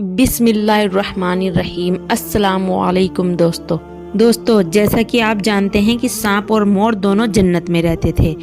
बिस्मिल्लाहिर्रहमानिर्रहीम। अस्सलाम वालेकुम दोस्तों, जैसा कि आप जानते हैं कि सांप और मोर दोनों जन्नत में रहते थे,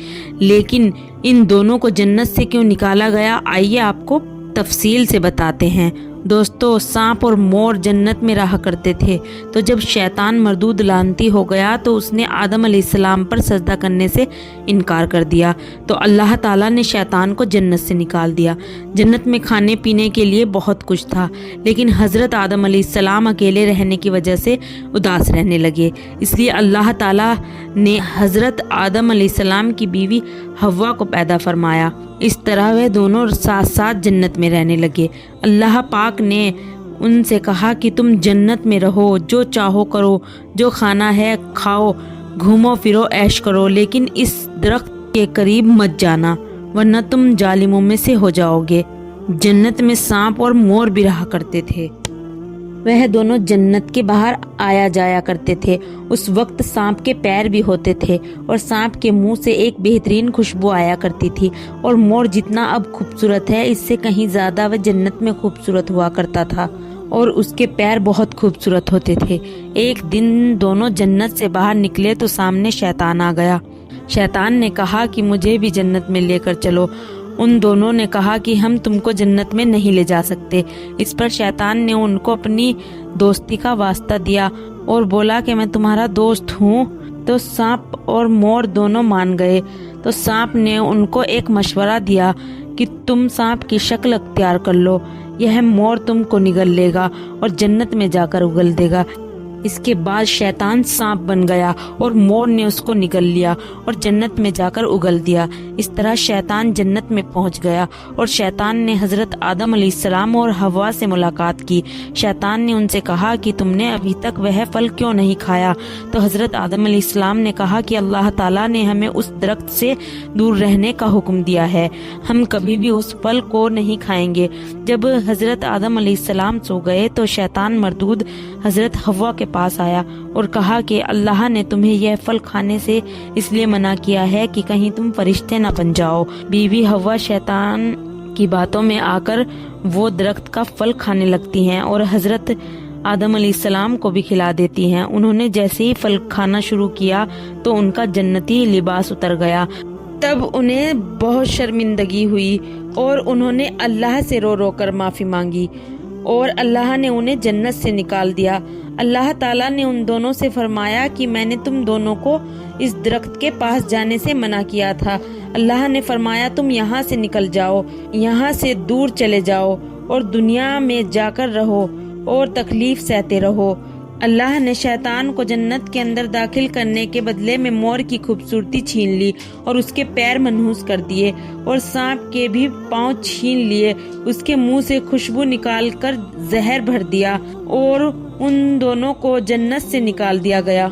लेकिन इन दोनों को जन्नत से क्यों निकाला गया, आइए आपको तफसील से बताते हैं। दोस्तों, सांप और मोर जन्नत में रहा करते थे, तो जब शैतान मरदूद लानती हो गया तो उसने आदम अलैहिस्सलाम पर सजदा करने से इनकार कर दिया, तो अल्लाह ताला ने शैतान को जन्नत से निकाल दिया। जन्नत में खाने पीने के लिए बहुत कुछ था, लेकिन हज़रत आदम अलैहिस्सलाम अकेले रहने की वजह से उदास रहने लगे, इसलिए अल्लाह ताला ने हज़रत आदम अलैहिस्सलाम की बीवी हव्वा को पैदा फरमाया। इस तरह वे दोनों साथ साथ जन्नत में रहने लगे। अल्लाह पाक ने उनसे कहा कि तुम जन्नत में रहो, जो चाहो करो, जो खाना है खाओ, घूमो फिरो, ऐश करो, लेकिन इस दरख्त के करीब मत जाना वरना तुम जालिमों में से हो जाओगे। जन्नत में सांप और मोर भी रहा करते थे। वह दोनों जन्नत के बाहर आया जाया करते थे। उस वक्त सांप के पैर भी होते थे और सांप के मुंह से एक बेहतरीन खुशबू आया करती थी, और मोर जितना अब खूबसूरत है इससे कहीं ज्यादा वह जन्नत में खूबसूरत हुआ करता था, और उसके पैर बहुत खूबसूरत होते थे। एक दिन दोनों जन्नत से बाहर निकले तो सामने शैतान आ गया। शैतान ने कहा कि मुझे भी जन्नत में लेकर चलो। उन दोनों ने कहा कि हम तुमको जन्नत में नहीं ले जा सकते। इस पर शैतान ने उनको अपनी दोस्ती का वास्ता दिया और बोला कि मैं तुम्हारा दोस्त हूँ। तो सांप और मोर दोनों मान गए। तो सांप ने उनको एक मशवरा दिया कि तुम सांप की शक्ल अख्तियार कर लो, यह मोर तुमको निगल लेगा और जन्नत में जाकर उगल देगा। इसके बाद शैतान सांप बन गया और मोर ने उसको निगल लिया और जन्नत में जाकर उगल दिया। इस तरह शैतान जन्नत में पहुंच गया और शैतान ने हजरत आदम अलैहिस्सलाम और हव्वा से मुलाकात की। शैतान ने उनसे कहा कि तुमने अभी तक वह फल क्यों नहीं खाया? तो हजरत आदम अलैहिस्सलाम ने कहा कि अल्लाह ताला ने हमें उस दरख्त से दूर रहने का हुक्म दिया है, हम कभी भी उस फल को नहीं खाएंगे। जब हजरत आदम अलैहिस्सलाम सो गए तो शैतान मरदूद हजरत हव्वा के पास आया और कहा कि अल्लाह ने तुम्हें यह फल खाने से इसलिए मना किया है कि कहीं तुम फरिश्ते न बन जाओ। बीवी हव्वा शैतान की बातों में आकर वो दरख्त का फल खाने लगती हैं और हजरत आदम अलैहिस्सलाम को भी खिला देती हैं। उन्होंने जैसे ही फल खाना शुरू किया तो उनका जन्नती लिबास उतर गया। तब उन्हें बहुत शर्मिंदगी हुई और उन्होंने अल्लाह से रो रो कर माफी मांगी और अल्लाह ने उन्हें जन्नत से निकाल दिया। अल्लाह ताला ने उन दोनों से फरमाया कि मैंने तुम दोनों को इस दरख्त के पास जाने से मना किया था। अल्लाह ने फरमाया तुम यहाँ से निकल जाओ, यहाँ से दूर चले जाओ और दुनिया में जाकर रहो और तकलीफ सहते रहो। अल्लाह ने शैतान को जन्नत के अंदर दाखिल करने के बदले में मोर की खूबसूरती छीन ली और उसके पैर मनहूस कर दिए और सांप के भी पांव छीन लिए। उसके मुंह से खुशबू निकाल कर जहर भर दिया और उन दोनों को जन्नत से निकाल दिया गया।